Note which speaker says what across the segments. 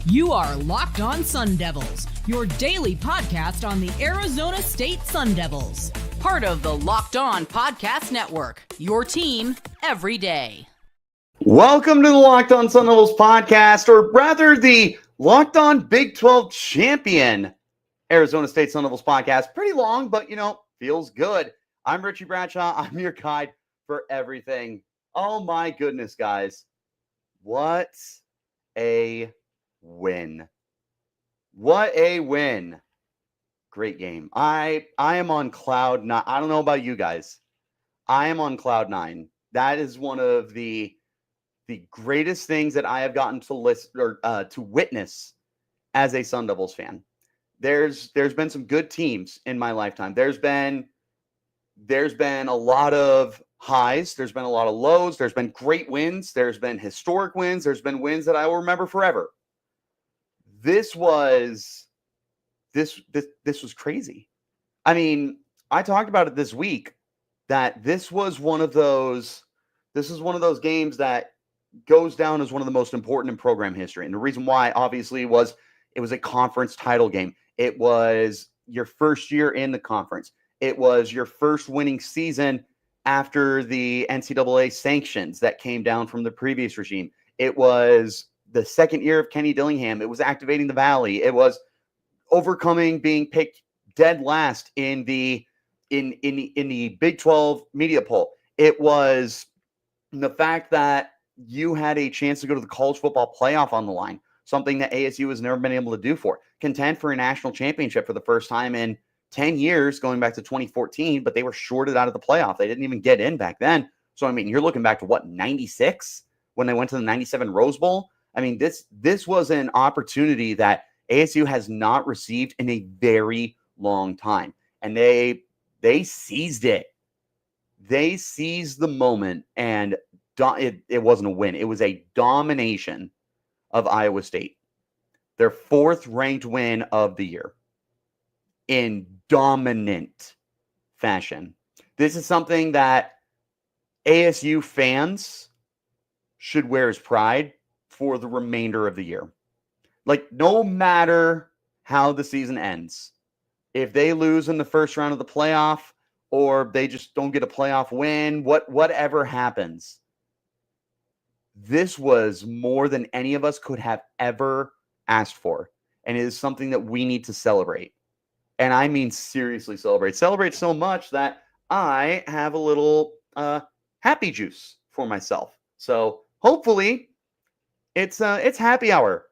Speaker 1: You are Locked On Sun Devils, your daily podcast on the Arizona State Sun Devils. Part of the Locked On Podcast Network, your team every day.
Speaker 2: Welcome to the Locked On Sun Devils podcast, or rather the Locked On Big 12 champion Arizona State Sun Devils podcast. Pretty long, but feels good. I'm Richie Bradshaw. I'm your guide for everything. Oh my goodness, guys. What a win. What a win. Great game. I am on cloud nine. I don't know about you guys. I am on cloud nine. That is one of the greatest things that I have gotten to listen or to witness as a Sun Devils fan. There's been some good teams in my lifetime. There's been a lot of highs. There's been a lot of lows. There's been great wins. There's been historic wins. There's been wins that I will remember forever. This was crazy. I mean, I talked about it this week that this was one of those games that goes down as one of the most important in program history. And the reason why, obviously, was it was a conference title game. It was your first year in the conference. It was your first winning season after the NCAA sanctions that came down from the previous regime. It was the second year of Kenny Dillingham. It was activating the Valley. It was overcoming being picked dead last in the Big 12 media poll. It was the fact that you had a chance to go to the college football playoff on the line, something that ASU has never been able to do for. Contend for a national championship for the first time in 10 years, going back to 2014, but they were shorted out of the playoff. They didn't even get in back then. So, I mean, you're looking back to 96 when they went to the 97 Rose Bowl? I mean, this was an opportunity that ASU has not received in a very long time. And they seized it. They seized the moment, and it wasn't a win. It was a domination of Iowa State. Their fourth ranked win of the year in dominant fashion. This is something that ASU fans should wear as pride for the remainder of the year. Like, no matter how the season ends, if they lose in the first round of the playoff or they just don't get a playoff win, whatever happens, this was more than any of us could have ever asked for. And it is something that we need to celebrate. And I mean seriously celebrate. Celebrate so much that I have a little happy juice for myself. So hopefully it's happy hour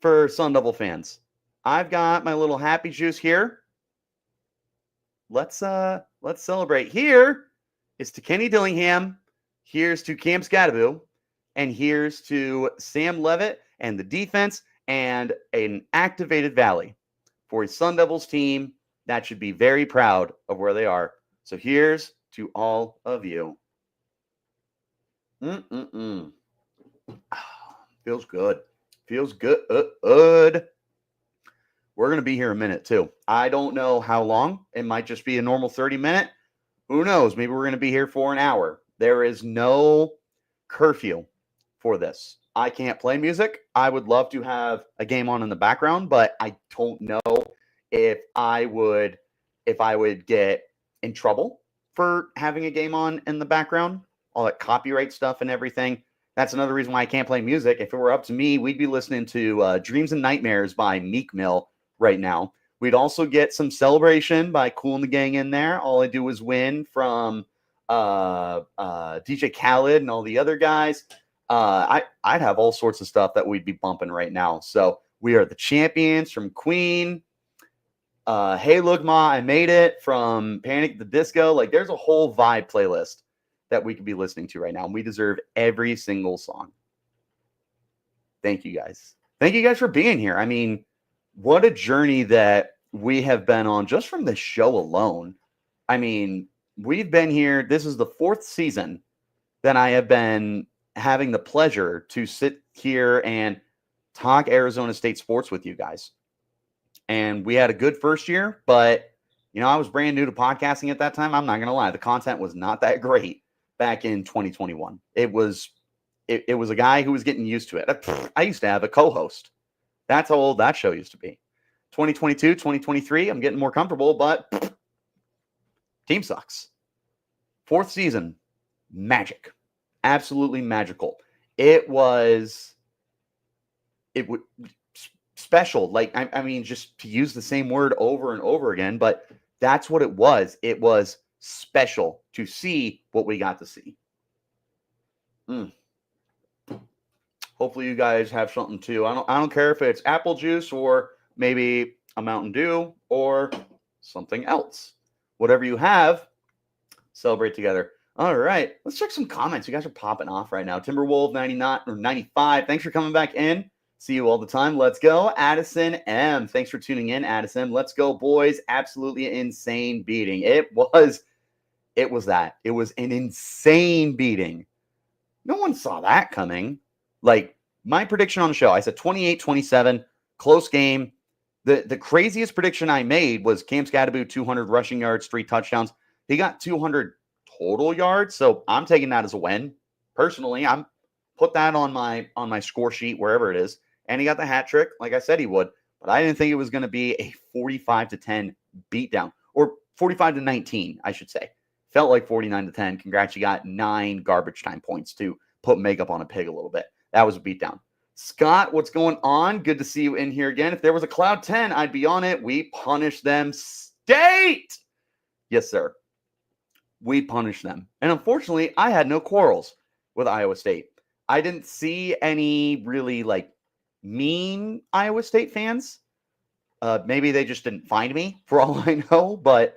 Speaker 2: for Sun Devil fans. I've got my little happy juice here. Let's celebrate. Here is to Kenny Dillingham. Here's to Cam Scadaboo. And here's to Sam Levitt and the defense and an activated Valley for a Sun Devils team that should be very proud of where they are. So here's to all of you. Feels good. Feels good. We're going to be here a minute, too. I don't know how long. It might just be a normal 30-minute. Who knows? Maybe we're going to be here for an hour. There is no curfew for this. I can't play music. I would love to have a game on in the background, but I don't know if I would get in trouble for having a game on in the background, all that copyright stuff and everything. That's another reason why I can't play music. If it were up to me, we'd be listening to Dreams and Nightmares by Meek Mill right now. We'd also get some Celebration by Kool and the Gang in there. All I Do Is Win from DJ Khaled and all the other guys. I'd have all sorts of stuff that we'd be bumping right now. So we are the champions from Queen. Hey, Look, Ma, I Made It from Panic at the Disco. Like, there's a whole vibe playlist that we could be listening to right now. And we deserve every single song. Thank you guys. Thank you guys for being here. I mean, what a journey that we have been on just from this show alone. I mean, we've been here. This is the fourth season that I have been having the pleasure to sit here and talk Arizona State sports with you guys. And we had a good first year, but, I was brand new to podcasting at that time. I'm not going to lie. The content was not that great back in 2021. It was a guy who was getting used to it. I used to have a co-host That's how old that show used to be. 2022, 2023, I'm getting more comfortable, but team sucks. 4th season, magic. Absolutely magical. It was special. Like, I mean, just to use the same word over and over again, but that's what it was. It was special to see what we got to see. Hopefully you guys have something too. I don't care if it's apple juice or maybe a Mountain Dew or something else. Whatever you have, celebrate together. All right, let's check some comments. You guys are popping off right now. Timberwolf 99 or 95. Thanks for coming back in. See you all the time. Let's go. Addison M. Thanks for tuning in, Addison. Let's go, boys. Absolutely insane beating. It was that. It was an insane beating. No one saw that coming. Like, my prediction on the show, I said 28-27, close game. The craziest prediction I made was Cam Scadaboo, 200 rushing yards, 3 touchdowns. He got 200 total yards, so I'm taking that as a win. Personally, I'm put that on my score sheet, wherever it is, and he got the hat trick, like I said he would. But I didn't think it was going to be a 45-10 beatdown, or 45-19, I should say. Felt like 49-10. Congrats, you got 9 garbage time points to put makeup on a pig a little bit. That was a beatdown. Scott, what's going on? Good to see you in here again. If there was a Cloud 10, I'd be on it. We punish them state. Yes, sir. We punish them. And unfortunately, I had no quarrels with Iowa State. I didn't see any really mean Iowa State fans. Maybe they just didn't find me for all I know, but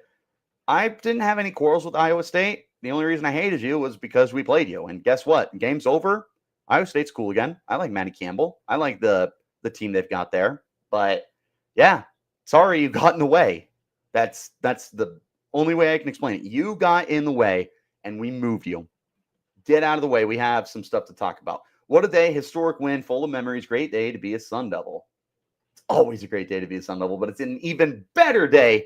Speaker 2: I didn't have any quarrels with Iowa State. The only reason I hated you was because we played you. And guess what? Game's over. Iowa State's cool again. I like Matty Campbell. I like the team they've got there. But yeah, sorry you got in the way. That's the only way I can explain it. You got in the way and we moved you. Get out of the way. We have some stuff to talk about. What a day. Historic win. Full of memories. Great day to be a Sun Devil. It's always a great day to be a Sun Devil, but it's an even better day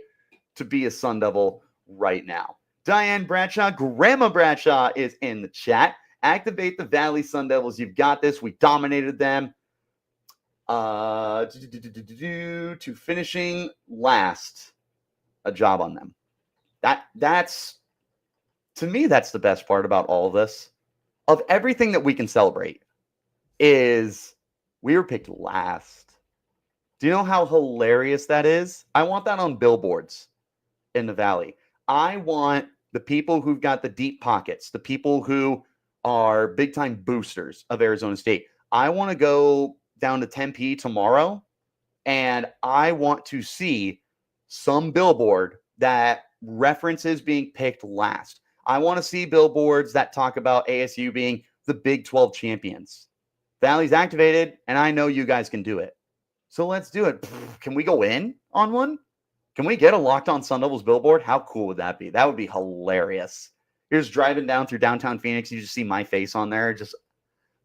Speaker 2: to be a Sun Devil right now. Diane Bradshaw, Grandma Bradshaw is in the chat. Activate the Valley Sun Devils. You've got this. We dominated them. To finishing last. A job on them. That's to me, that's the best part about all of this. Of everything that we can celebrate is we were picked last. Do you know how hilarious that is? I want that on billboards in the Valley. I want the people who've got the deep pockets, the people who are big-time boosters of Arizona State. I want to go down to Tempe tomorrow, and I want to see some billboard that references being picked last. I want to see billboards that talk about ASU being the Big 12 champions. Valley's activated, and I know you guys can do it. So let's do it. Can we go in on one? Can we get a Locked On Sun Devils billboard? How cool would that be? That would be hilarious. You're just driving down through downtown Phoenix. You just see my face on there. Just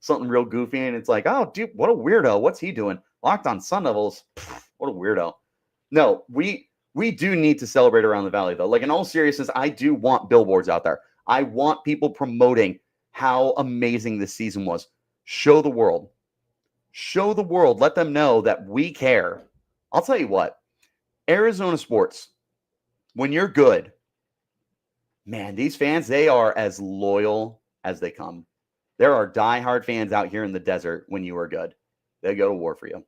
Speaker 2: something real goofy. And it's like, oh, dude, what a weirdo. What's he doing? Locked On Sun Devils. What a weirdo. No, we do need to celebrate around the Valley, though. Like, in all seriousness, I do want billboards out there. I want people promoting how amazing this season was. Show the world. Show the world. Let them know that we care. I'll tell you what. Arizona sports, when you're good, man, these fans, they are as loyal as they come. There are diehard fans out here in the desert when you are good. They go to war for you.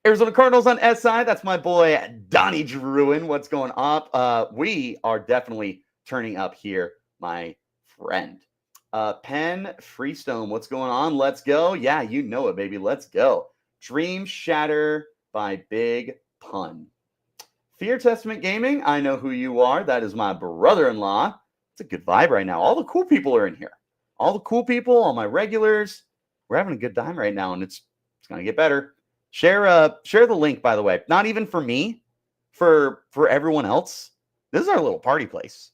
Speaker 2: Arizona Cardinals on S side. That's my boy, Donnie Druin. What's going up? We are definitely turning up here, my friend. Penn Freestone, what's going on? Let's go. Yeah, you know it, baby. Let's go. Dream Shatter by Big Pun. Fear Testament Gaming, I know who you are. That is my brother-in-law. It's a good vibe right now. All the cool people are in here. All the cool people, all my regulars. We're having a good time right now, and it's going to get better. Share the link, by the way. Not even for me, for everyone else. This is our little party place.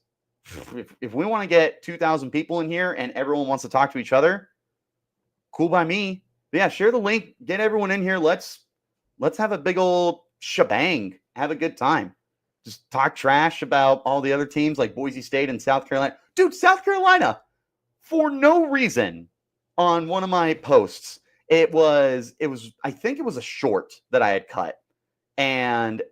Speaker 2: If we want to get 2,000 people in here and everyone wants to talk to each other, cool by me. But yeah, share the link. Get everyone in here. Let's have a big old shebang. Have a good time. Just talk trash about all the other teams like Boise State and South Carolina. Dude, South Carolina, for no reason, on one of my posts, I think it was a short that I had cut. And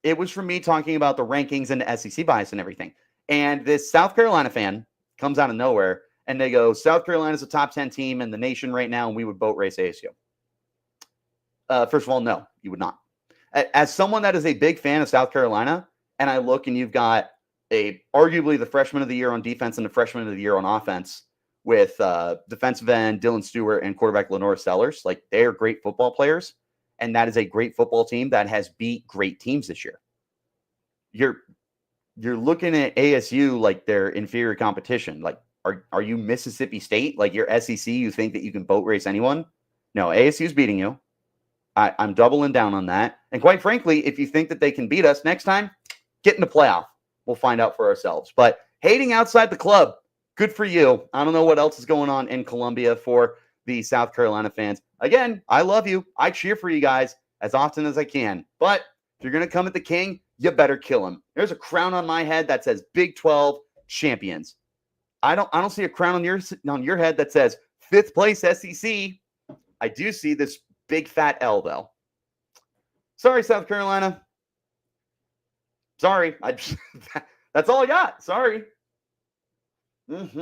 Speaker 2: it was from me talking about the rankings and the SEC bias and everything. And this South Carolina fan comes out of nowhere and they go, South Carolina's a top 10 team in the nation right now, and we would boat race ASU. First of all, no, you would not. As someone that is a big fan of South Carolina, and I look and you've got arguably the freshman of the year on defense and the freshman of the year on offense with defensive end Dylan Stewart and quarterback Lenore Sellers. Like, they are great football players, and that is a great football team that has beat great teams this year. You're looking at ASU like they're inferior competition. Like, are you Mississippi State? Like, you're SEC, you think that you can boat race anyone? No, ASU's beating you. I'm doubling down on that. And quite frankly, if you think that they can beat us next time, get in the playoff. We'll find out for ourselves. But hating outside the club, good for you. I don't know what else is going on in Columbia for the South Carolina fans. Again, I love you. I cheer for you guys as often as I can. But if you're going to come at the king, you better kill him. There's a crown on my head that says Big 12 champions. I don't see a crown on your head that says 5th place SEC. I do see this big fat L, though. Sorry, South Carolina. Sorry. That's all I got. Sorry. Let's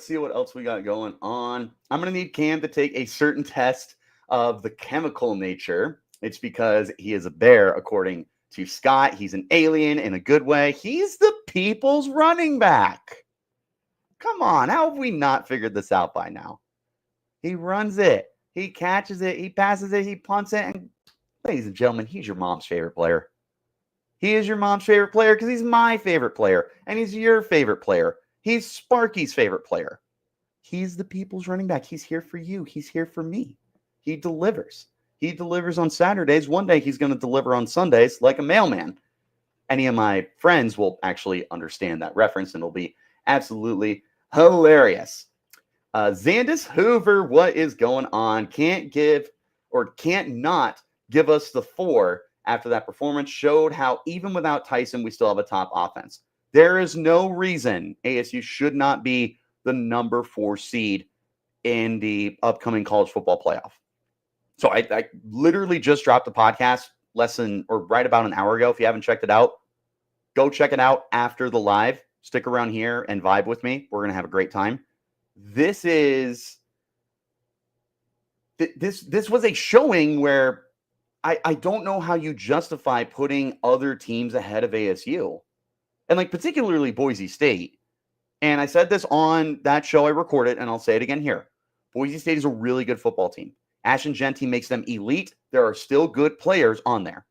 Speaker 2: see what else we got going on. I'm going to need Cam to take a certain test of the chemical nature. It's because he is a bear, according to Scott. He's an alien in a good way. He's the people's running back. Come on. How have we not figured this out by now? He runs it. He catches it. He passes it. He punts it. And ladies and gentlemen, he's your mom's favorite player. He is your mom's favorite player because he's my favorite player. And he's your favorite player. He's Sparky's favorite player. He's the people's running back. He's here for you. He's here for me. He delivers. He delivers on Saturdays. One day he's going to deliver on Sundays like a mailman. Any of my friends will actually understand that reference, and it'll be absolutely hilarious. Zandis Hoover, what is going on? Can't not give us the 4 after that performance. Showed how even without Tyson, we still have a top offense. There is no reason ASU should not be the number 4 seed in the upcoming college football playoff. So I literally just dropped the podcast right about an hour ago. If you haven't checked it out, go check it out after the live. Stick around here and vibe with me. We're going to have a great time. This was a showing where I don't know how you justify putting other teams ahead of ASU. And like particularly Boise State. And I said this on that show I recorded, and I'll say it again here. Boise State is a really good football team. Ashton Jeanty makes them elite. There are still good players on there.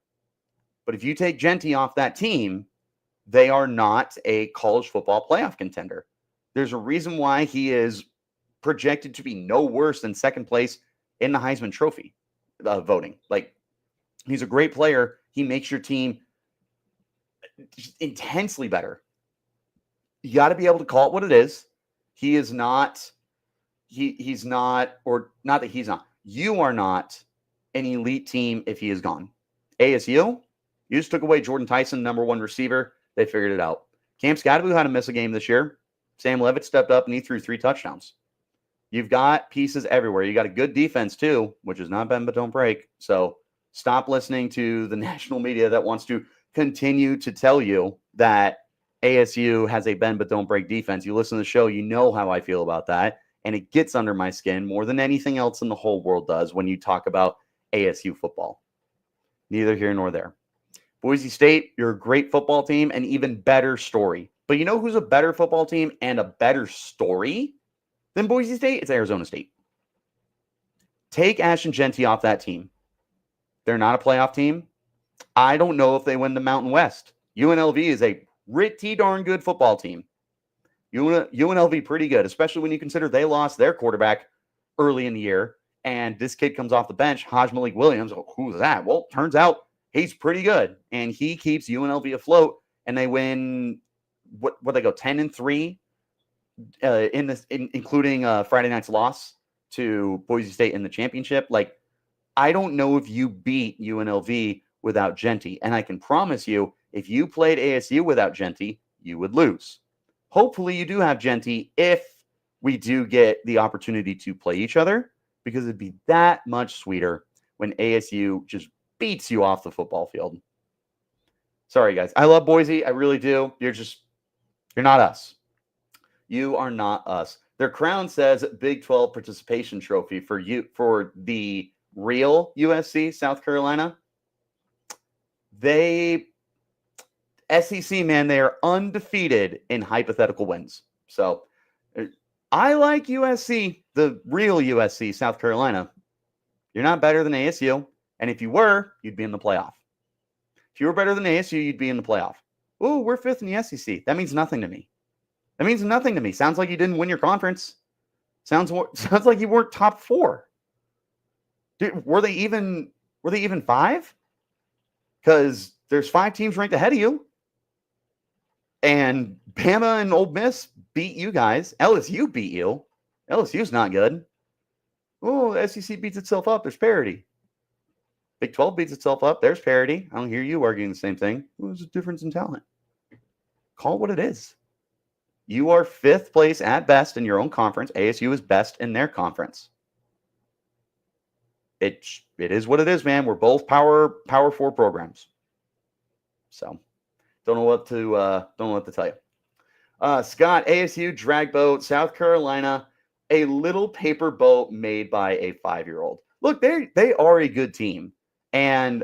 Speaker 2: But if you take Jeanty off that team, they are not a college football playoff contender. There's a reason why he is projected to be no worse than second place in the Heisman Trophy voting. Like, he's a great player. He makes your team intensely better. You got to be able to call it what it is. He is not, he's not, or not that he's not. You are not an elite team if he is gone. ASU, you just took away Jordan Tyson, number 1 receiver. They figured it out. Cam Scadaboo had to miss a game this year. Sam Levitt stepped up and he threw 3 touchdowns. You've got pieces everywhere. You got a good defense too, which is not bend but don't break. So stop listening to the national media that wants to continue to tell you that ASU has a bend but don't break defense. You listen to the show, you know how I feel about that. And it gets under my skin more than anything else in the whole world does when you talk about ASU football. Neither here nor there. Boise State, you're a great football team, and even better story. But you know who's a better football team and a better story than Boise State? It's Arizona State. Take Ashton Jeanty off that team. They're not a playoff team. I don't know if they win the Mountain West. UNLV is a pretty darn good football team. UNLV pretty good, especially when you consider they lost their quarterback early in the year. And this kid comes off the bench, Haj Malik Williams. Oh, who's that? Well, turns out he's pretty good. And he keeps UNLV afloat. And they win, what they go, 10-3 including Friday night's loss to Boise State in the championship. Like, I don't know if you beat UNLV without Jeanty. And I can promise you, if you played ASU without Jeanty, you would lose. Hopefully you do have Jeanty if we do get the opportunity to play each other, because it'd be that much sweeter when ASU just beats you off the football field. Sorry, guys. I love Boise. I really do. You're not us. You are not us. Their crown says Big 12 participation trophy for the real USC, South Carolina. SEC, man, they are undefeated in hypothetical wins. So I like USC, the real USC, South Carolina. You're not better than ASU. And if you were, you'd be in the playoff. If you were better than ASU, you'd be in the playoff. Oh, we're fifth in the SEC. That means nothing to me. That means nothing to me. Sounds like you didn't win your conference. Sounds like you weren't top 4. Dude, were they even 5? Because there's 5 teams ranked ahead of you. And Bama and Ole Miss beat you guys. LSU beat you. LSU's not good. Oh, the SEC beats itself up. There's parity. Big 12 beats itself up. There's parity. I don't hear you arguing the same thing. There's a difference in talent. Call it what it is. You are 5th place at best in your own conference. ASU is best in their conference. It is what it is, man. We're both power 4 programs. So don't know what to tell you. Scott, ASU drag boat, South Carolina, a little paper boat made by a 5-year-old. Look, they are a good team. And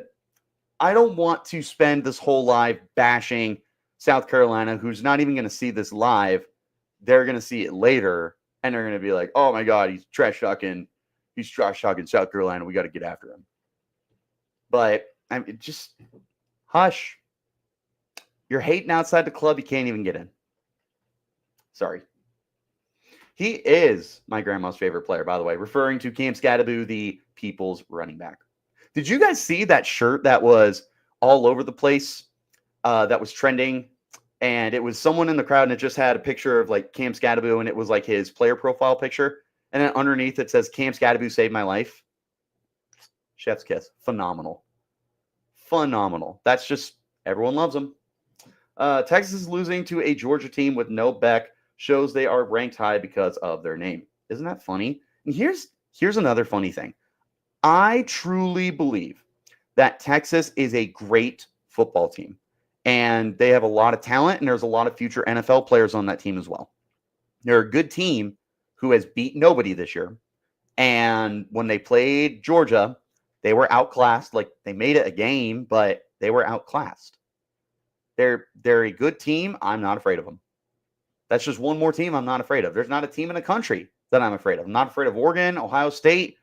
Speaker 2: I don't want to spend this whole live bashing South Carolina, who's not even going to see this live. They're going to see it later, and they're going to be like, oh, my God, he's trash talking South Carolina. We got to get after him. But just hush. You're hating outside the club. You can't even get in. Sorry. He is my grandma's favorite player, by the way, referring to Cam Scadaboo, the People's running back. Did you guys see that shirt that was all over the place that was trending? And it was someone in the crowd, and it just had a picture of like Cam Scadaboo, and it was like his player profile picture. And then underneath it says, Cam Scadaboo saved my life. Chef's kiss. Phenomenal. That's just, everyone loves him. Texas is losing to a Georgia team with no Beck. Shows they are ranked high because of their name. Isn't that funny? And here's another funny thing. I truly believe that Texas is a great football team, and they have a lot of talent, and there's a lot of future NFL players on that team as well. They're a good team who has beat nobody this year. And when they played Georgia, they were outclassed. Like, they made it a game, but they were outclassed. They're a good team. I'm not afraid of them. That's just one more team I'm not afraid of. There's not a team in the country that I'm afraid of. I'm not afraid of Oregon, Ohio State,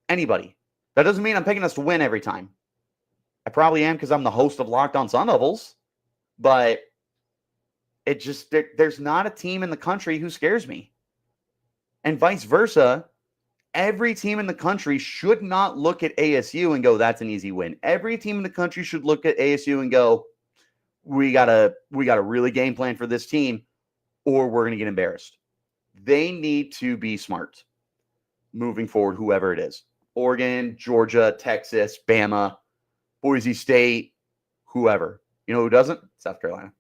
Speaker 2: anybody. That doesn't mean I'm picking us to win every time. I probably am because I'm the host of Locked On Sun Devils. But there's not a team in the country who scares me. And vice versa, every team in the country should not look at ASU and go, that's an easy win. Every team in the country should look at ASU and go, we gotta really game plan for this team, or we're going to get embarrassed. They need to be smart moving forward, whoever it is. Oregon, Georgia, Texas, Bama, Boise State, whoever. You know who doesn't? South Carolina.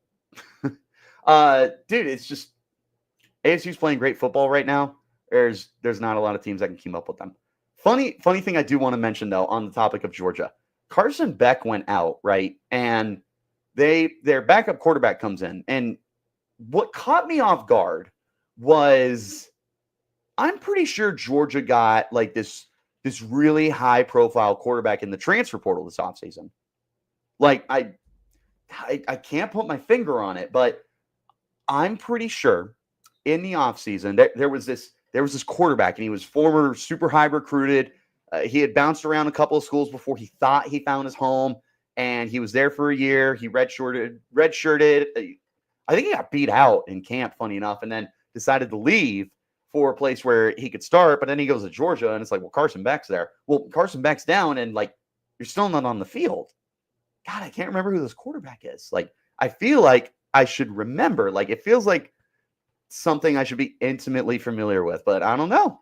Speaker 2: Dude, it's just ASU's playing great football right now. There's not a lot of teams that can keep up with them. Funny thing I do want to mention, though, on the topic of Georgia. Carson Beck went out, right? And their backup quarterback comes in. And what caught me off guard was, I'm pretty sure Georgia got like this really high profile quarterback in the transfer portal this offseason. Like, I can't put my finger on it, but I'm pretty sure in the offseason there was this quarterback, and he was former super high recruited. He had bounced around a couple of schools before he thought he found his home, and he was there for a year. He redshirted. I think he got beat out in camp, funny enough, and then decided to leave for a place where he could start. But then he goes to Georgia, and it's like, well, Carson Beck's there. Well, Carson Beck's down, and like, you're still not on the field. God, I can't remember who this quarterback is. Like, I feel like I should remember. Like, it feels like something I should be intimately familiar with, but I don't know.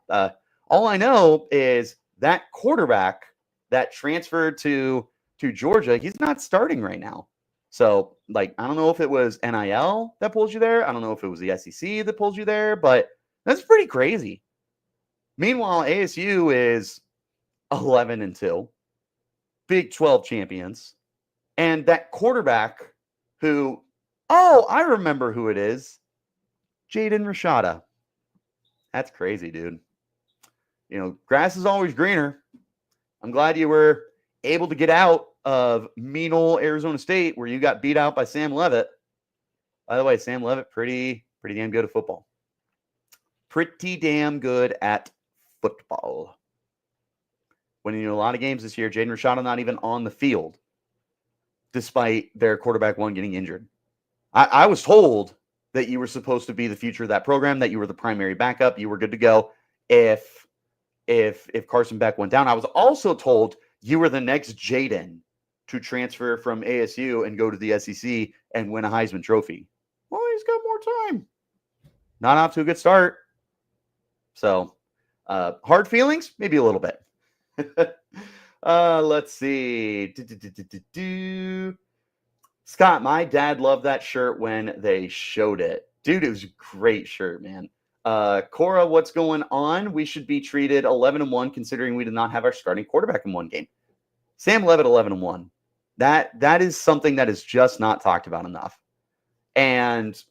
Speaker 2: All I know is that quarterback that transferred to Georgia, he's not starting right now. So, like, I don't know if it was NIL that pulls you there. I don't know if it was the SEC that pulls you there, but That's pretty crazy. Meanwhile, ASU is 11-2, Big 12 champions, and that quarterback who, I remember who it is, Jaden Rashada. That's crazy, dude. Grass is always greener. I'm glad you were able to get out of mean old Arizona State where you got beat out by Sam Leavitt. By the way, Sam Leavitt, pretty damn good at football. Pretty damn good at football. Winning a lot of games this year. Jaden Rashada not even on the field, despite their quarterback one getting injured. I was told that you were supposed to be the future of that program, that you were the primary backup. You were good to go if Carson Beck went down. I was also told you were the next Jaden to transfer from ASU and go to the SEC and win a Heisman Trophy. Well, he's got more time. Not off to a good start. So, hard feelings? Maybe a little bit. Let's see. Scott, my dad loved that shirt when they showed it. Dude, it was a great shirt, man. Cora, what's going on? We should be treated 11-1 considering we did not have our starting quarterback in one game. Sam Leavitt 11-1. That is something that is just not talked about enough. And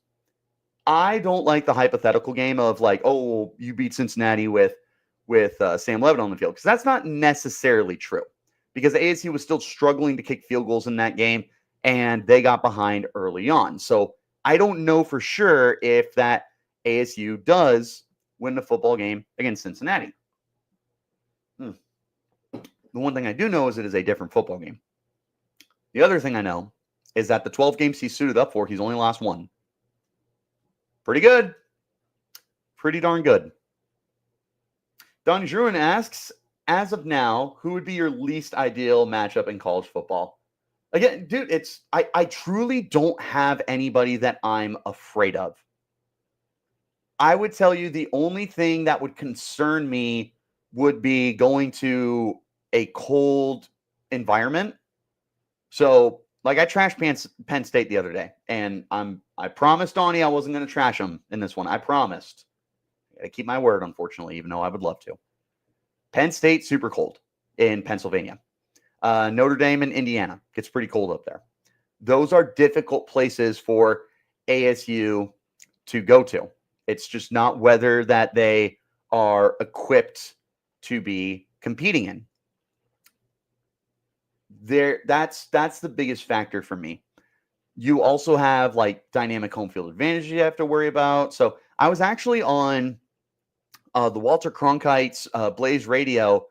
Speaker 2: I don't like the hypothetical game of like, oh, you beat Cincinnati with Sam Leavitt on the field, because that's not necessarily true, because ASU was still struggling to kick field goals in that game and they got behind early on. So I don't know for sure if that ASU does win the football game against Cincinnati. The one thing I do know is it is a different football game. The other thing I know is that the 12 games he's suited up for, he's only lost one. Pretty good. Pretty darn good. Don Druin asks, as of now, who would be your least ideal matchup in college football? Again, dude, I truly don't have anybody that I'm afraid of. I would tell you the only thing that would concern me would be going to a cold environment. So, like, I trashed Penn State the other day, and I promised Donnie I wasn't going to trash them in this one. I promised. I got to keep my word, unfortunately, even though I would love to. Penn State, super cold in Pennsylvania. Notre Dame and Indiana gets pretty cold up there. Those are difficult places for ASU to go to. It's just not weather that they are equipped to be competing in. That's the biggest factor for me. You also have like dynamic home field advantage you have to worry about. So I was actually on the Walter Cronkite's Blaze Radio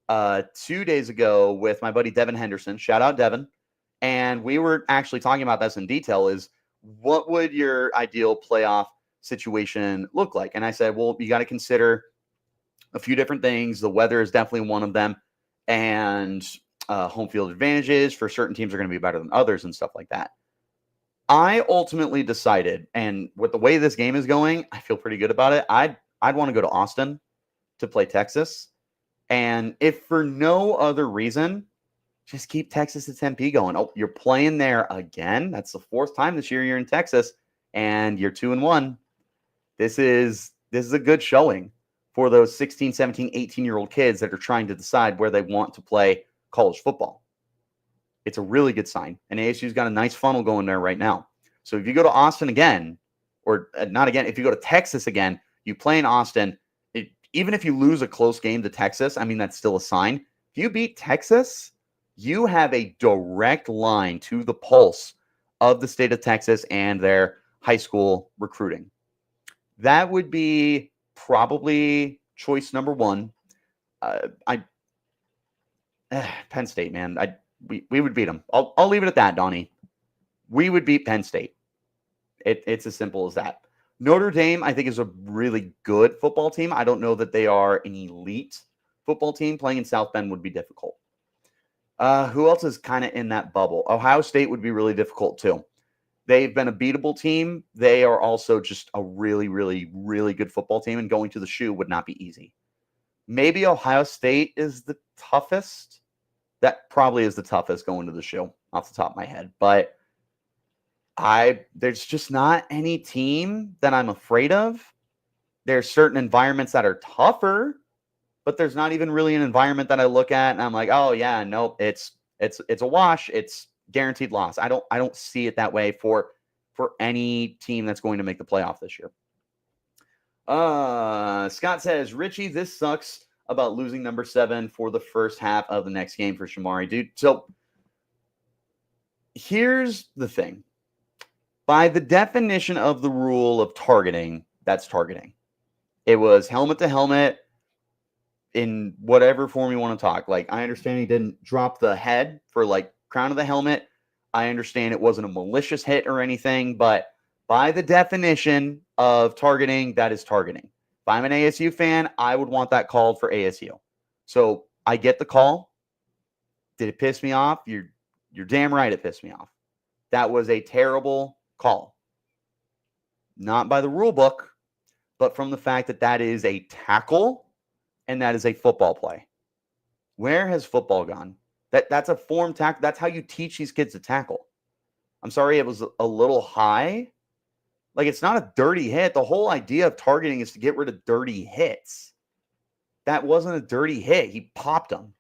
Speaker 2: 2 days ago with my buddy Devin Henderson. Shout out Devin. And we were actually talking about this in detail, is what would your ideal playoff situation look like? And I said, well, you got to consider a few different things. The weather is definitely one of them. And home field advantages for certain teams are going to be better than others and stuff like that. I ultimately decided, and with the way this game is going, I feel pretty good about it. I'd want to go to Austin to play Texas. And if for no other reason, just keep Texas at Tempe going. Oh, you're playing there again. That's the fourth time this year you're in Texas, and you're 2-1. This is a good showing for those 16, 17, 18-year-old kids that are trying to decide where they want to play college football. It's a really good sign. And ASU's got a nice funnel going there right now. So if you go to Austin again, or not again, if you go to Texas again, you play in Austin, even if you lose a close game to Texas, I mean, that's still a sign. If you beat Texas, you have a direct line to the pulse of the state of Texas and their high school recruiting. That would be probably choice number one. Penn State, man. We would beat them. I'll leave it at that, Donnie. We would beat Penn State. It's as simple as that. Notre Dame, I think, is a really good football team. I don't know that they are an elite football team. Playing in South Bend would be difficult. Who else is kind of in that bubble? Ohio State would be really difficult too. They've been a beatable team. They are also just a really, really, really good football team, and going to the shoe would not be easy. Maybe Ohio State is the toughest. That probably is the toughest going to the shoe off the top of my head. But there's just not any team that I'm afraid of. There's certain environments that are tougher, but there's not even really an environment that I look at and I'm like, oh yeah, nope, it's a wash. It's guaranteed loss. I don't see it that way for any team that's going to make the playoff this year. Scott says, Richie, this sucks about losing number 7 for the first half of the next game for Shamari, dude. So here's the thing. By the definition of the rule of targeting, that's targeting. It was helmet to helmet in whatever form you want to talk. Like, I understand he didn't drop the head for like crown of the helmet. I understand it wasn't a malicious hit or anything, but by the definition of targeting, that is targeting. If I'm an ASU fan, I would want that called for ASU. So I get the call. Did it piss me off? You're damn right it pissed me off. That was a terrible call. Not by the rule book, but from the fact that that is a tackle and that is a football play. Where has football gone? That's a form tackle. That's how you teach these kids to tackle. I'm sorry, it was a little high. Like, it's not a dirty hit. The whole idea of targeting is to get rid of dirty hits. That wasn't a dirty hit. He popped him.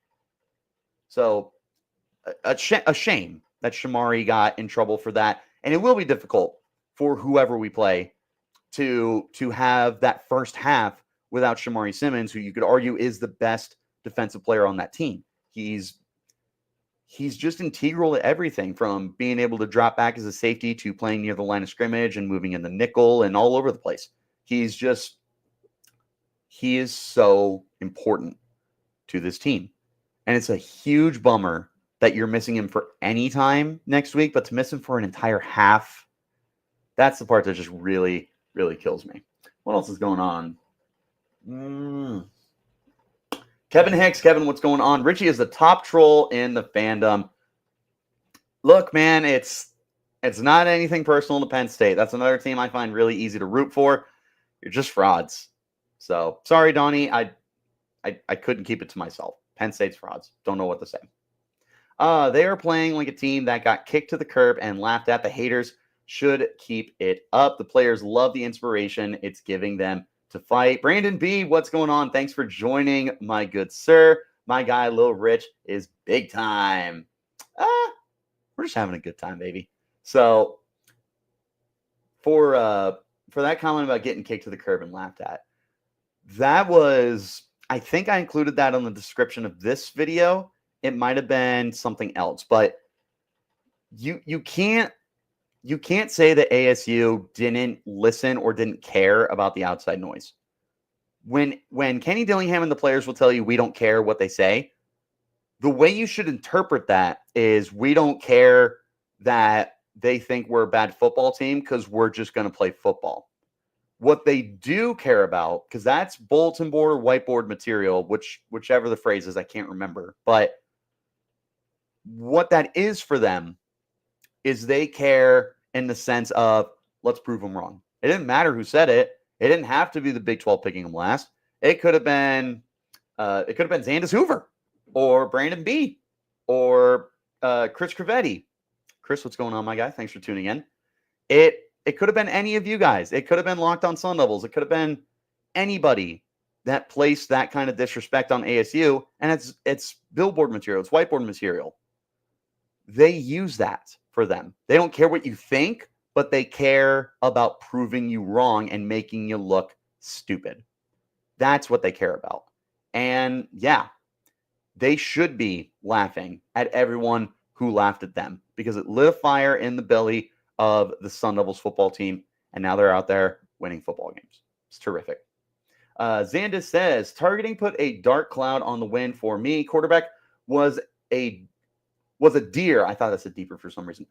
Speaker 2: So a shame that Shamari got in trouble for that. And it will be difficult for whoever we play to have that first half without Shamari Simmons, who you could argue is the best defensive player on that team. He's just integral to everything, from being able to drop back as a safety to playing near the line of scrimmage and moving in the nickel and all over the place. He is so important to this team. And it's a huge bummer that you're missing him for any time next week, but to miss him for an entire half, that's the part that just really, really kills me. What else is going on? Kevin Hicks. Kevin, what's going on? Richie is the top troll in the fandom. Look, man, it's not anything personal to Penn State. That's another team I find really easy to root for. You're just frauds. So, sorry, Donnie. I couldn't keep it to myself. Penn State's frauds. Don't know what to say. They are playing like a team that got kicked to the curb and laughed at. The haters should keep it up. The players love the inspiration it's giving them to fight. Brandon B, what's going on? Thanks for joining, my good sir. My guy, Lil Rich, is big time. We're just having a good time, baby. So for that comment about getting kicked to the curb and laughed at, that was, I think I included that on the description of this video. It might have been something else, but you can't say that ASU didn't listen or didn't care about the outside noise. When Kenny Dillingham and the players will tell you we don't care what they say, the way you should interpret that is we don't care that they think we're a bad football team because we're just going to play football. What they do care about, because that's bulletin board or whiteboard material, whichever the phrase is, I can't remember. But what that is for them is they care in the sense of, let's prove them wrong. It didn't matter who said it. It didn't have to be the Big 12 picking them last. It could have been Zandis Hoover or Brandon B or Chris Crevetti. Chris, what's going on, my guy? Thanks for tuning in. It could have been any of you guys. It could have been Locked On Sun Devils. It could have been anybody that placed that kind of disrespect on ASU, and it's billboard material. It's whiteboard material. They use that for them. They don't care what you think, but they care about proving you wrong and making you look stupid. That's what they care about. And yeah, they should be laughing at everyone who laughed at them because it lit a fire in the belly of the Sun Devils football team, and now they're out there winning football games. It's terrific. Zandis says, targeting put a dark cloud on the win for me. Quarterback was a deer. I thought that said deeper for some reason.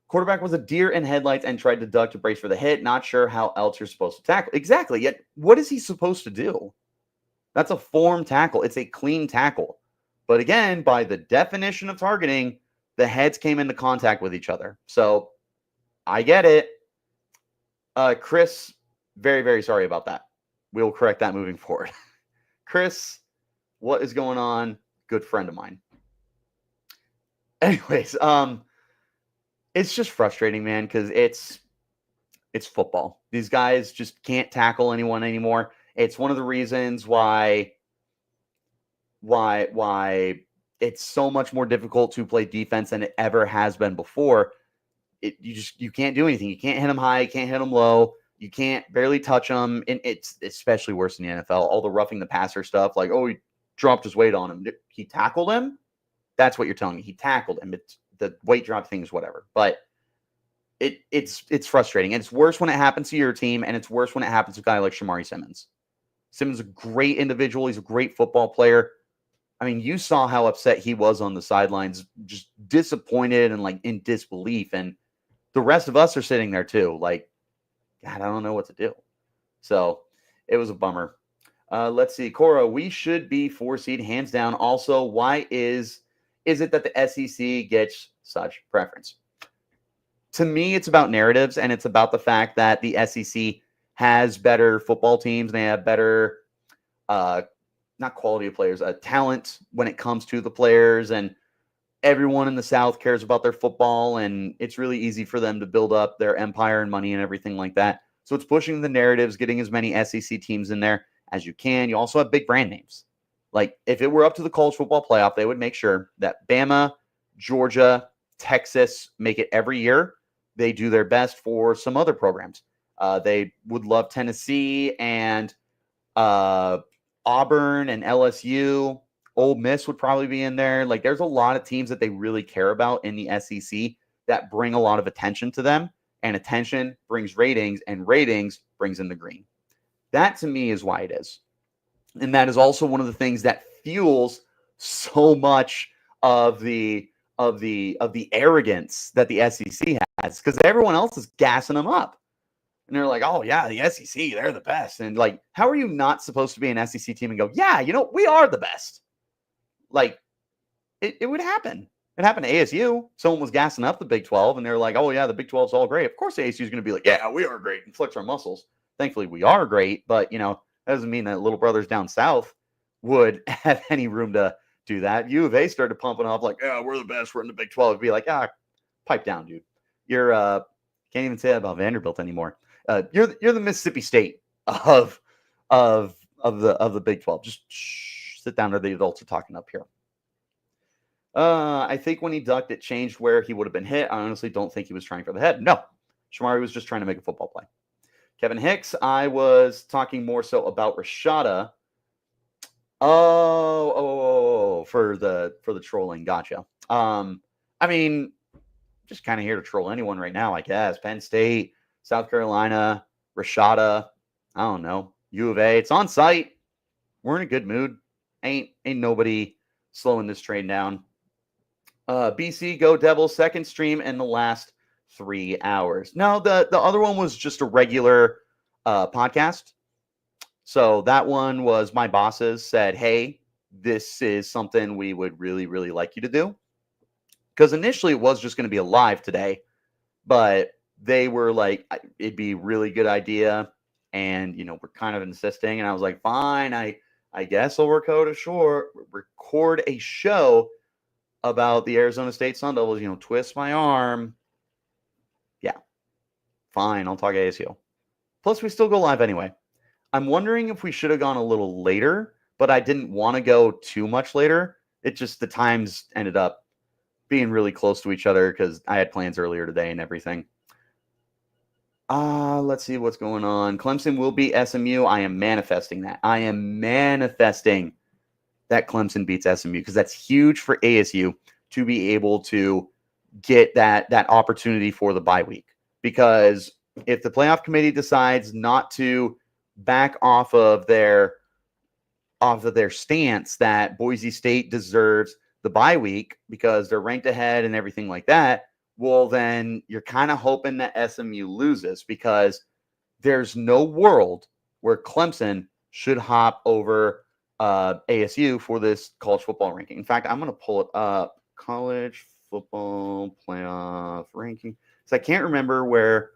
Speaker 2: Quarterback was a deer in headlights and tried to duck to brace for the hit. Not sure how else you're supposed to tackle. Exactly. Yet, what is he supposed to do? That's a form tackle. It's a clean tackle. But again, by the definition of targeting, the heads came into contact with each other. So I get it. Chris, very, very sorry about that. We'll correct that moving forward. Chris, what is going on? Good friend of mine. Anyways, it's just frustrating, man, because it's football. These guys just can't tackle anyone anymore. It's one of the reasons why it's so much more difficult to play defense than it ever has been before. You can't do anything. You can't hit them high, you can't hit them low, you can't barely touch them, and it's especially worse in the NFL. All the roughing the passer stuff, like, oh, he dropped his weight on him. He tackled him? That's what you're telling me. He tackled him. It's the weight drop thing is whatever. But it's frustrating. And it's worse when it happens to your team, and it's worse when it happens to a guy like Shamari Simmons. Simmons is a great individual. He's a great football player. I mean, you saw how upset he was on the sidelines, just disappointed and like in disbelief. And the rest of us are sitting there too. Like, God, I don't know what to do. So it was a bummer. Let's see. Cora, we should be 4 seed hands down. Also, why is it that the SEC gets such preference? To me, it's about narratives, and it's about the fact that the SEC has better football teams. And they have better, not quality of players, talent when it comes to the players. And everyone in the South cares about their football, and it's really easy for them to build up their empire and money and everything like that. So it's pushing the narratives, getting as many SEC teams in there as you can. You also have big brand names. Like, if it were up to the college football playoff, they would make sure that Bama, Georgia, Texas make it every year. They do their best for some other programs. They would love Tennessee and Auburn and LSU. Ole Miss would probably be in there. Like, there's a lot of teams that they really care about in the SEC that bring a lot of attention to them, and attention brings ratings, and ratings brings in the green. That, to me, is why it is. And that is also one of the things that fuels so much of the arrogance that the SEC has, because everyone else is gassing them up. And they're like, oh, yeah, the SEC, they're the best. And, like, how are you not supposed to be an SEC team and go, yeah, we are the best? Like, it would happen. It happened to ASU. Someone was gassing up the Big 12, and they're like, oh, yeah, the Big 12 is all great. Of course, ASU is going to be like, yeah, we are great, and flex our muscles. Thankfully, we are great, but, that doesn't mean that little brothers down south would have any room to do that. U of A started pumping off like, yeah, we're the best. We're in the Big 12. It'd be like, pipe down, dude. You're can't even say that about Vanderbilt anymore. You're the Mississippi State of the Big 12. Just sit down, or the adults are talking up here. I think when he ducked, it changed where he would have been hit. I honestly don't think he was trying for the head. No, Shamari was just trying to make a football play. Kevin Hicks, I was talking more so about Rashada. Oh, for the trolling. Gotcha. I mean, just kind of here to troll anyone right now, I guess. Penn State, South Carolina, Rashada, I don't know, U of A. It's on site. We're in a good mood. Ain't nobody slowing this train down. BC, go Devils, second stream in the last 3 hours. No, the other one was just a regular podcast. So that one was my bosses said, hey, this is something we would really, really like you to do. Because initially it was just going to be a live today, but they were like, it'd be a really good idea. And, we're kind of insisting. And I was like, fine, I guess I'll record a show about the Arizona State Sun Devils, twist my arm. Yeah, fine, I'll talk ASU. Plus, we still go live anyway. I'm wondering if we should have gone a little later, but I didn't want to go too much later. It just, the times ended up being really close to each other because I had plans earlier today and everything. Let's see what's going on. Clemson will beat SMU. I am manifesting that. I am manifesting that Clemson beats SMU because that's huge for ASU to be able to get that opportunity for the bye week. Because if the playoff committee decides not to back off of their stance that Boise State deserves the bye week because they're ranked ahead and everything like that, well, then you're kind of hoping that SMU loses because there's no world where Clemson should hop over ASU for this college football ranking. In fact, I'm going to pull it up. College football playoff ranking. So I can't remember where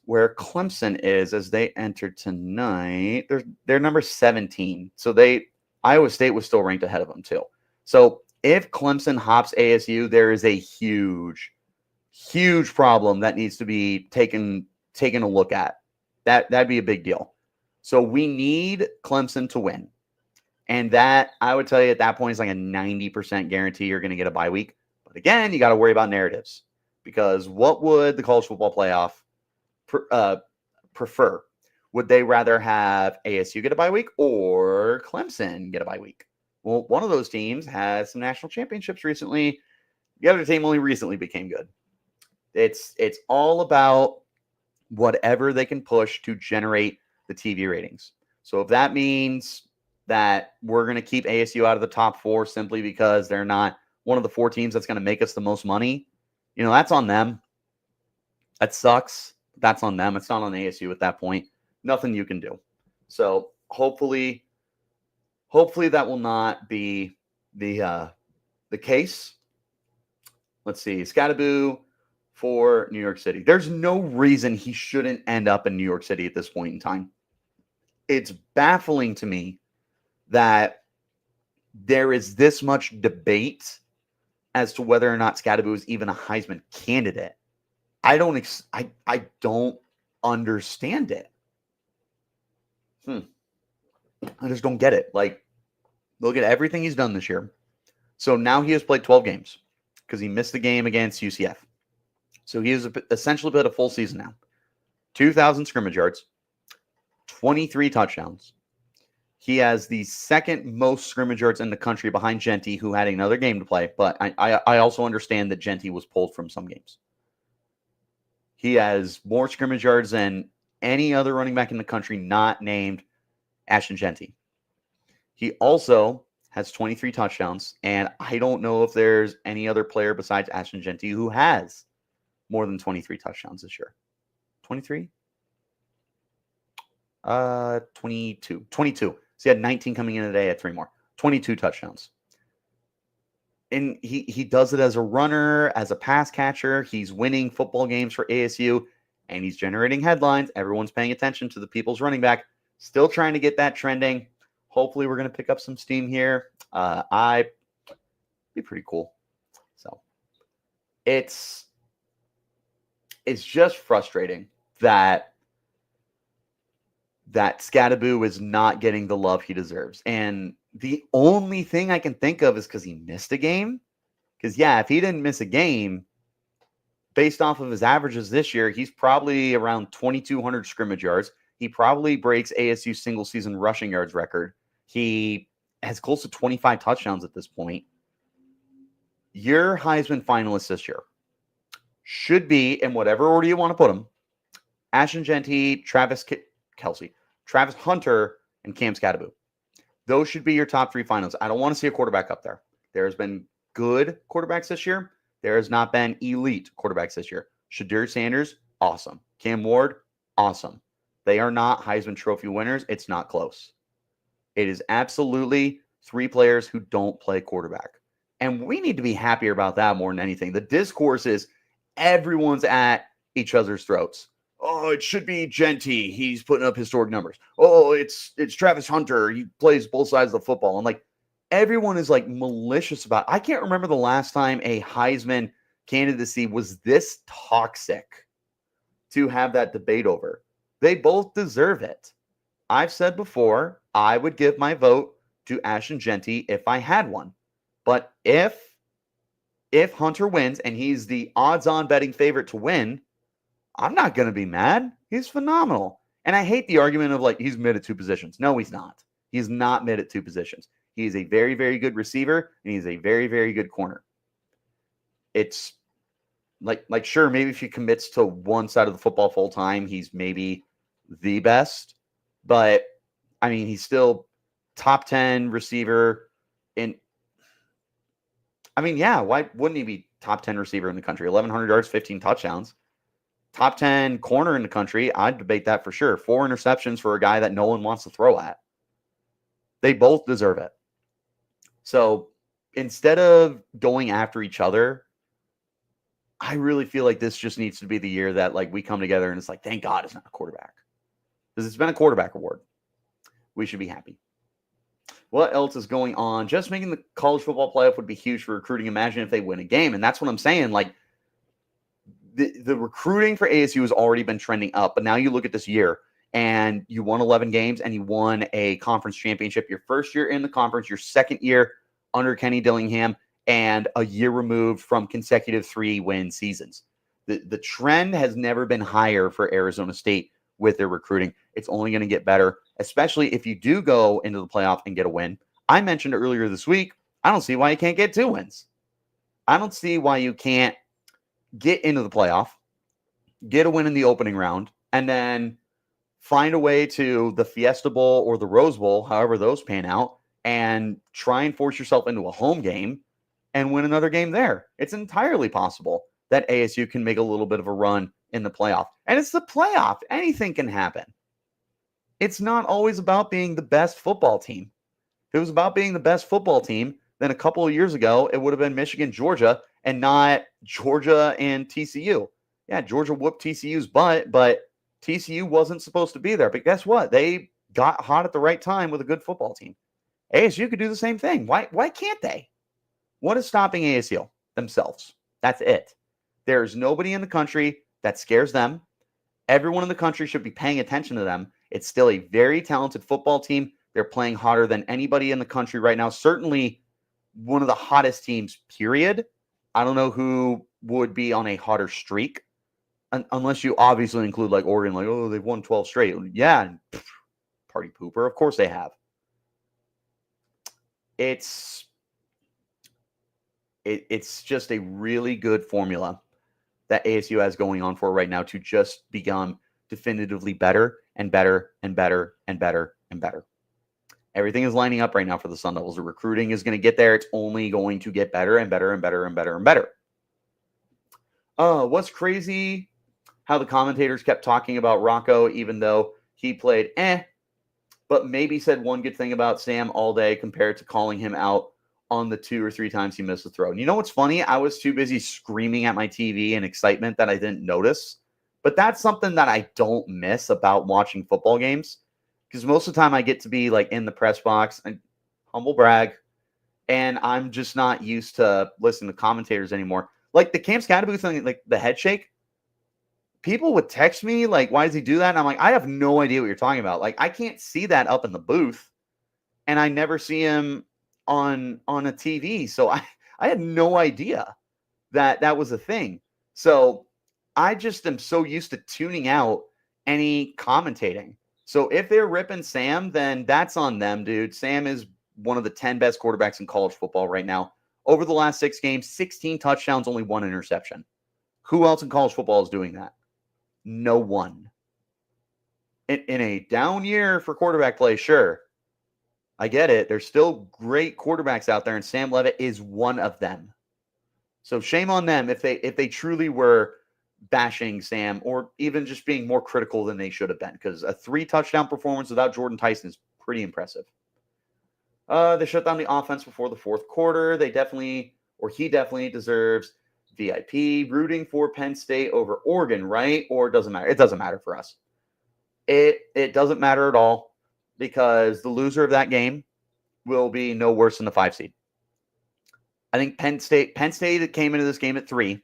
Speaker 2: Clemson is as they enter tonight. They're number 17. So Iowa State was still ranked ahead of them too. So if Clemson hops ASU, there is a huge problem that needs to be taken a look at. That'd be a big deal. So we need Clemson to win. And that, I would tell you at that point, is like a 90% guarantee you're going to get a bye week. But again, you got to worry about narratives. Because what would the college football playoff prefer? Would they rather have ASU get a bye week or Clemson get a bye week? Well, one of those teams has some national championships recently. The other team only recently became good. It's all about whatever they can push to generate the TV ratings. So if that means that we're going to keep ASU out of the top 4 simply because they're not one of the 4 teams that's going to make us the most money, that's on them. That sucks. That's on them. It's not on ASU at that point. Nothing you can do. So hopefully that will not be the case. Let's see. Scadaboo for New York City. There's no reason he shouldn't end up in New York City at this point in time. It's baffling to me that there is this much debate as to whether or not Scadaboo is even a Heisman candidate. I don't understand it. I just don't get it. Like, look at everything he's done this year. So now he has played 12 games because he missed the game against UCF. So he has essentially played a full season now. 2,000 scrimmage yards, 23 touchdowns. He has the second most scrimmage yards in the country behind Genty, who had another game to play. But I also understand that Genty was pulled from some games. He has more scrimmage yards than any other running back in the country not named Ashton Genty. He also has 23 touchdowns, and I don't know if there's any other player besides Ashton Genty who has more than 23 touchdowns this year. 23? 22. 22. So he had 19 coming in today, had 3 more. 22 touchdowns. And he does it as a runner, as a pass catcher. He's winning football games for ASU, and he's generating headlines. Everyone's paying attention to the people's running back. Still trying to get that trending. Hopefully we're going to pick up some steam here. Be pretty cool. So it's just frustrating that Scadaboo is not getting the love he deserves. And the only thing I can think of is because he missed a game. Because, yeah, if he didn't miss a game, based off of his averages this year, he's probably around 2,200 scrimmage yards. He probably breaks ASU's single-season rushing yards record. He has close to 25 touchdowns at this point. Your Heisman finalists this year should be, in whatever order you want to put them, Ashton Genty, Travis Hunter, and Cam Scadaboo. Those should be your top 3 finalists. I don't want to see a quarterback up there. There's been good quarterbacks this year. There has not been elite quarterbacks this year. Shedeur Sanders, awesome. Cam Ward, awesome. They are not Heisman Trophy winners. It's not close. It is absolutely 3 players who don't play quarterback. And we need to be happier about that more than anything. The discourse is everyone's at each other's throats. Oh, it should be Genty. He's putting up historic numbers. Oh, it's Travis Hunter. He plays both sides of the football. And like everyone is like malicious about it. I can't remember the last time a Heisman candidacy was this toxic to have that debate over. They both deserve it. I've said before, I would give my vote to Ashton Genty if I had one. But if Hunter wins and he's the odds-on betting favorite to win, I'm not going to be mad. He's phenomenal. And I hate the argument of like, he's mid at 2 positions. No, he's not. He's not mid at 2 positions. He's a very, very good receiver, and he's a very, very good corner. It's like sure, maybe if he commits to one side of the football full time, he's maybe the best. But, I mean, he's still top 10 receiver. And, I mean, yeah, why wouldn't he be top 10 receiver in the country? 1,100 yards, 15 touchdowns. Top 10 corner in the country, I'd debate that for sure. 4 interceptions for a guy that no one wants to throw at. They both deserve it. So instead of going after each other, I really feel like this just needs to be the year that like we come together and it's like, thank God it's not a quarterback. Because it's been a quarterback award. We should be happy. What else is going on? Just making the college football playoff would be huge for recruiting. Imagine if they win a game. And that's what I'm saying. Like, the recruiting for ASU has already been trending up, but now you look at this year, and you won 11 games and you won a conference championship your first year in the conference, your second year under Kenny Dillingham, and a year removed from consecutive 3-win seasons. The trend has never been higher for Arizona State with their recruiting. It's only going to get better, especially if you do go into the playoff and get a win. I mentioned earlier this week, I don't see why you can't get 2 wins. I don't see why you can't get into the playoff, get a win in the opening round, and then find a way to the Fiesta Bowl or the Rose Bowl, however those pan out, and try and force yourself into a home game and win another game there. It's entirely possible that ASU can make a little bit of a run in the playoff. And it's the playoff. Anything can happen. It's not always about being the best football team. If it was about being the best football team, then a couple of years ago, it would have been Michigan, Georgia, and not Georgia and TCU. Yeah, Georgia whooped TCU's butt, but TCU wasn't supposed to be there. But guess what? They got hot at the right time with a good football team. ASU could do the same thing. Why can't they? What is stopping ASU? Themselves. That's it. There's nobody in the country that scares them. Everyone in the country should be paying attention to them. It's still a very talented football team. They're playing hotter than anybody in the country right now. Certainly one of the hottest teams, period. I don't know who would be on a hotter streak, unless you obviously include like Oregon, like, oh, they've won 12 straight. Yeah, party pooper. Of course they have. It's just a really good formula that ASU has going on for right now to just become definitively better and better and better and better and better. Everything is lining up right now for the Sun Devils. The recruiting is going to get there. It's only going to get better and better and better and better and better. What's crazy, how the commentators kept talking about Rocco, even though he played but maybe said one good thing about Sam all day compared to calling him out on the 2 or 3 times he missed the throw. And you know what's funny? I was too busy screaming at my TV in excitement that I didn't notice. But that's something that I don't miss about watching football games, because most of the time I get to be like in the press box, and humble brag, and I'm just not used to listening to commentators anymore. Like the Cam Scadaboo thing, like the head shake, people would text me like, why does he do that? And I'm like, I have no idea what you're talking about. Like, I can't see that up in the booth, and I never see him on a TV. So I had no idea that was a thing. So I just am so used to tuning out any commentating. So if they're ripping Sam, then that's on them, dude. Sam is one of the 10 best quarterbacks in college football right now. Over the last 6 games, 16 touchdowns, only 1 interception. Who else in college football is doing that? No one. In a down year for quarterback play, sure. I get it. There's still great quarterbacks out there, and Sam Leavitt is one of them. So shame on them if they truly were bashing Sam, or even just being more critical than they should have been, because a 3-touchdown performance without Jordan Tyson is pretty impressive. They shut down the offense before the 4th quarter. He definitely deserves VIP. Rooting for Penn State over Oregon, right? Or it doesn't matter. It doesn't matter for us. It doesn't matter at all, because the loser of that game will be no worse than the 5 seed. I think Penn State came into this game at 3.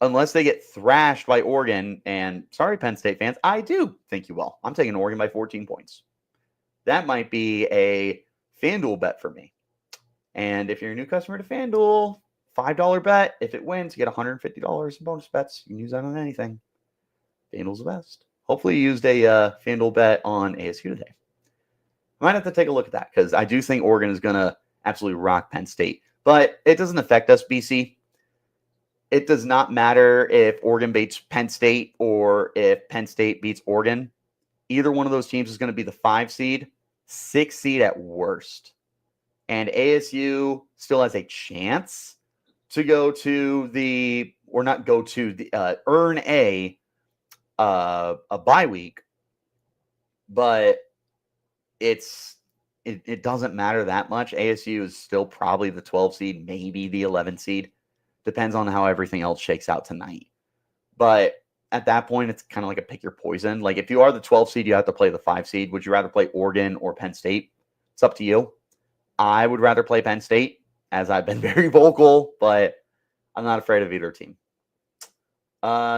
Speaker 2: Unless they get thrashed by Oregon, and sorry, Penn State fans, I do think you will. I'm taking Oregon by 14 points. That might be a FanDuel bet for me. And if you're a new customer to FanDuel, $5 bet. If it wins, you get $150 in bonus bets. You can use that on anything. FanDuel's the best. Hopefully you used a FanDuel bet on ASU today. I might have to take a look at that, because I do think Oregon is going to absolutely rock Penn State. But it doesn't affect us, BC. It does not matter if Oregon beats Penn State or if Penn State beats Oregon. Either one of those teams is going to be the 5 seed, 6 seed at worst. And ASU still has a chance to earn a bye week, but it doesn't matter that much. ASU is still probably the 12 seed, maybe the 11 seed. Depends on how everything else shakes out tonight. But at that point, it's kind of like a pick your poison. Like, if you are the 12 seed, you have to play the 5 seed. Would you rather play Oregon or Penn State? It's up to you. I would rather play Penn State, as I've been very vocal, but I'm not afraid of either team.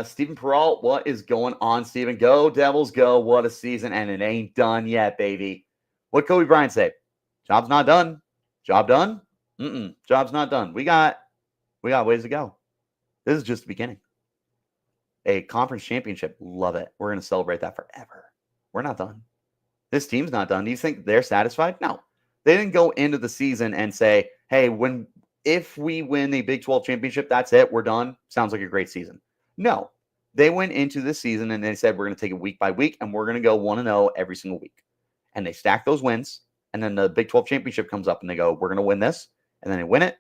Speaker 2: Stephen Peralt, what is going on, Stephen? Go, Devils, go. What a season, and it ain't done yet, baby. What Kobe Bryant say? Job's not done. Job done? Job's not done. We got ways to go. This is just the beginning. A conference championship. Love it. We're going to celebrate that forever. We're not done. This team's not done. Do you think they're satisfied? No. They didn't go into the season and say, hey, if we win the Big 12 championship, that's it. We're done. Sounds like a great season. No. They went into this season and they said, we're going to take it week by week and we're going to go 1-0 every single week. And they stack those wins. And then the Big 12 championship comes up and they go, we're going to win this. And then they win it.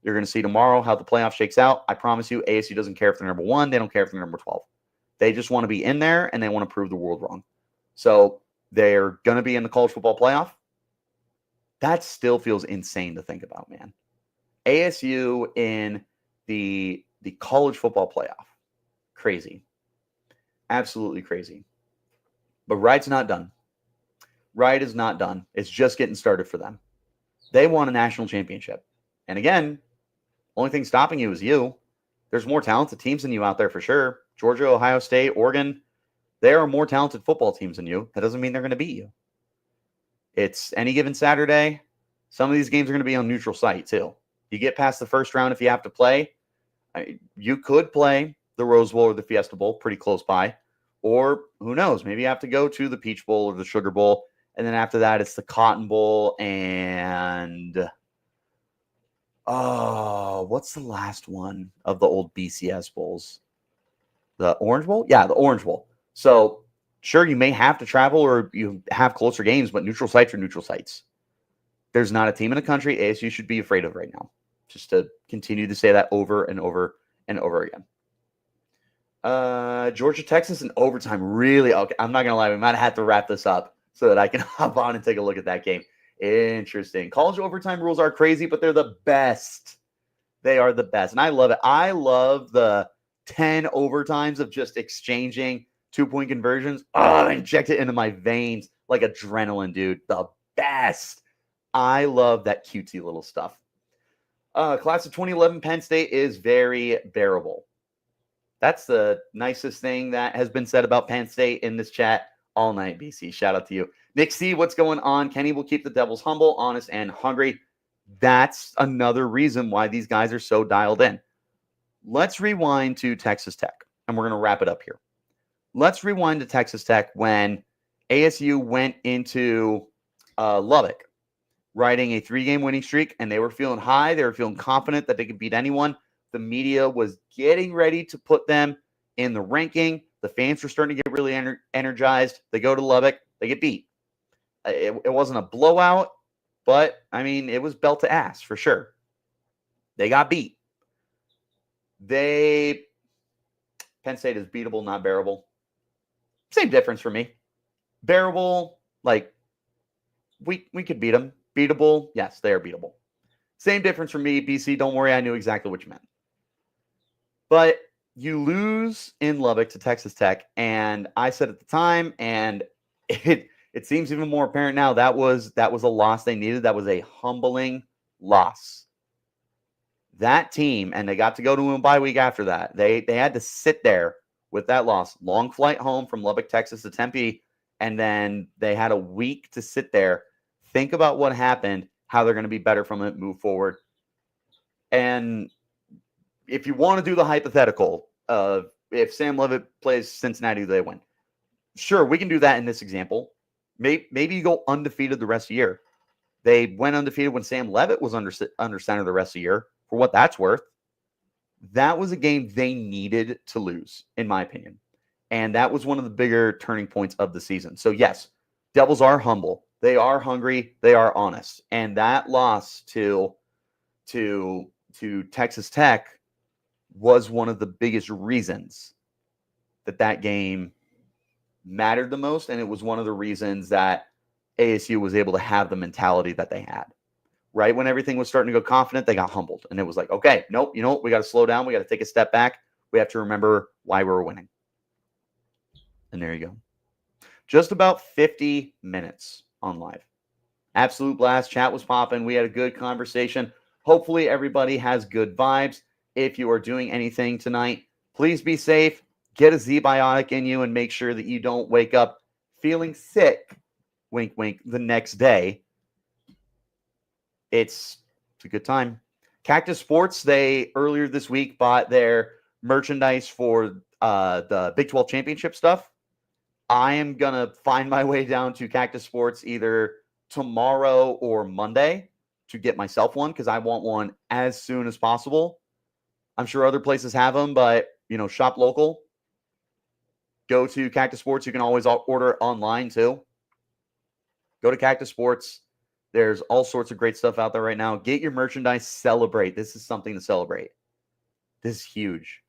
Speaker 2: You're going to see tomorrow how the playoff shakes out. I promise you, ASU doesn't care if they're number 1. They don't care if they're number 12. They just want to be in there and they want to prove the world wrong. So they're going to be in the college football playoff. That still feels insane to think about, man. ASU in the college football playoff. Crazy. Absolutely crazy. But Wright's not done. Wright is not done. It's just getting started for them. They won a national championship. And again, only thing stopping you is you. There's more talented teams than you out there for sure. Georgia, Ohio State, Oregon, they are more talented football teams than you. That doesn't mean they're going to beat you. It's any given Saturday. Some of these games are going to be on neutral site too. You get past the first round if you have to play. You could play the Rose Bowl or the Fiesta Bowl pretty close by. Or who knows, maybe you have to go to the Peach Bowl or the Sugar Bowl. And then after that, it's the Cotton Bowl and what's the last one of the old BCS bowls? The Orange Bowl? Yeah, the Orange Bowl. So sure, you may have to travel or you have closer games, but neutral sites are neutral sites. There's not a team in the country ASU should be afraid of right now. Just to continue to say that over and over and over again. Georgia, Texas in overtime. Really? Okay, I'm not going to lie. We might have to wrap this up so that I can hop on and take a look at that game. Interesting. College overtime rules are crazy, but they're the best. They are the best. And I love it. I love the 10 overtimes of just exchanging 2-point conversions. Oh, inject it into my veins like adrenaline, dude. The best. I love that cutesy little stuff. Class of 2011 Penn State is very bearable. That's the nicest thing that has been said about Penn State in this chat all night, BC. Shout out to you. Nick C, what's going on? Kenny will keep the Devils humble, honest, and hungry. That's another reason why these guys are so dialed in. Let's rewind to Texas Tech, and we're going to wrap it up here. Let's rewind to Texas Tech when ASU went into Lubbock, riding a 3-game winning streak, and they were feeling high. They were feeling confident that they could beat anyone. The media was getting ready to put them in the ranking. The fans were starting to get really energized. They go to Lubbock. They get beat. It wasn't a blowout, but, I mean, it was belt to ass for sure. They got beat. Penn State is beatable, not bearable. Same difference for me. Bearable, like, we could beat them. Beatable, yes, they are beatable. Same difference for me, BC. Don't worry, I knew exactly what you meant. But you lose in Lubbock to Texas Tech, and I said at the time, and it seems even more apparent now, that was a loss they needed. That was a humbling loss. That team, and they got to go to a bye week after that. They had to sit there with that loss. Long flight home from Lubbock, Texas to Tempe, and then they had a week to sit there, think about what happened, how they're going to be better from it, move forward. And if you want to do the hypothetical of if Sam Leavitt plays Cincinnati, do they win? Sure, we can do that in this example. Maybe you go undefeated the rest of the year. They went undefeated when Sam Leavitt was under center the rest of the year, for what that's worth. That was a game they needed to lose, in my opinion. And that was one of the bigger turning points of the season. So, yes, Devils are humble. They are hungry. They are honest. And that loss to Texas Tech was one of the biggest reasons that game mattered the most. And it was one of the reasons that ASU was able to have the mentality that they had. Right when everything was starting to go confident, they got humbled. And it was like, okay, nope, you know what? We got to slow down. We got to take a step back. We have to remember why we're winning. And there you go. Just about 50 minutes on live. Absolute blast. Chat was popping. We had a good conversation. Hopefully everybody has good vibes. If you are doing anything tonight, Please be safe. Get a Z-Biotic in you and make sure that you don't wake up feeling sick, wink, wink, the next day. It's a good time. Cactus Sports, they earlier this week bought their merchandise for the Big 12 championship stuff. I am going to find my way down to Cactus Sports either tomorrow or Monday to get myself one because I want one as soon as possible. I'm sure other places have them, but, shop local. Go to Cactus Sports. You can always order online too. Go to Cactus Sports. There's all sorts of great stuff out there right now. Get your merchandise. Celebrate. This is something to celebrate. This is huge.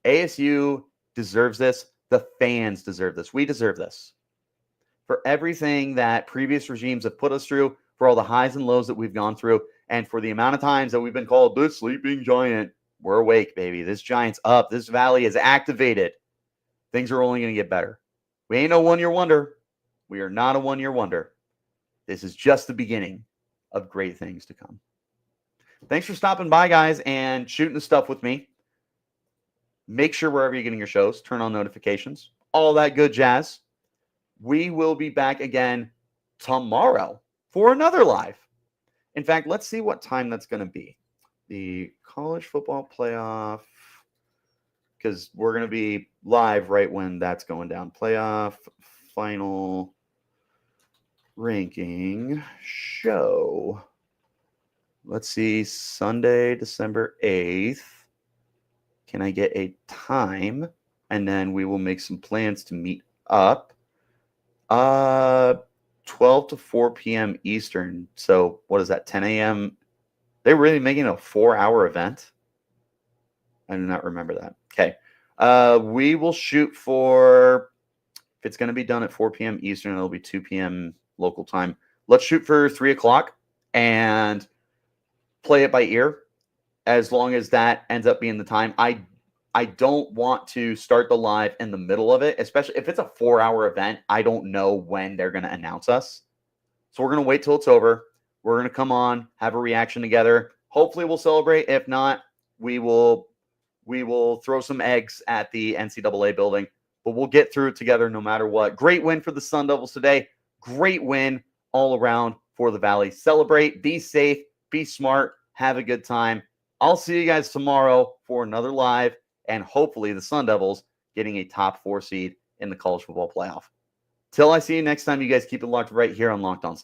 Speaker 2: ASU deserves this. The fans deserve this. We deserve this. For everything that previous regimes have put us through, for all the highs and lows that we've gone through, and for the amount of times that we've been called the sleeping giant, we're awake, baby. This giant's up. This valley is activated. Things are only going to get better. We ain't no one-year wonder. We are not a one-year wonder. This is just the beginning of great things to come. Thanks for stopping by, guys, and shooting the stuff with me. Make sure wherever you're getting your shows, turn on notifications, all that good jazz. We will be back again tomorrow for another live. In fact, let's see what time that's going to be. The college football playoff, because we're going to be live right when that's going down. Playoff final ranking show. Let's see, Sunday, December 8th. Can I get a time? And then we will make some plans to meet up. 12 to 4 p.m. Eastern. So what is that, 10 a.m.? They're really making a 4-hour event? I do not remember that. Okay. We will shoot for, if it's going to be done at 4 p.m. Eastern, it'll be 2 p.m. local time. Let's shoot for 3 o'clock and play it by ear. As long as that ends up being the time. I don't want to start the live in the middle of it, especially if it's a 4-hour event. I don't know when they're going to announce us. So we're going to wait till it's over. We're going to come on, have a reaction together. Hopefully we'll celebrate. If not, we will throw some eggs at the NCAA building. But we'll get through it together no matter what. Great win for the Sun Devils today. Great win all around for the Valley. Celebrate, be safe, be smart, have a good time. I'll see you guys tomorrow for another live, and hopefully the Sun Devils getting a top 4 seed in the college football playoff. Till I see you next time, you guys keep it locked right here on Locked On.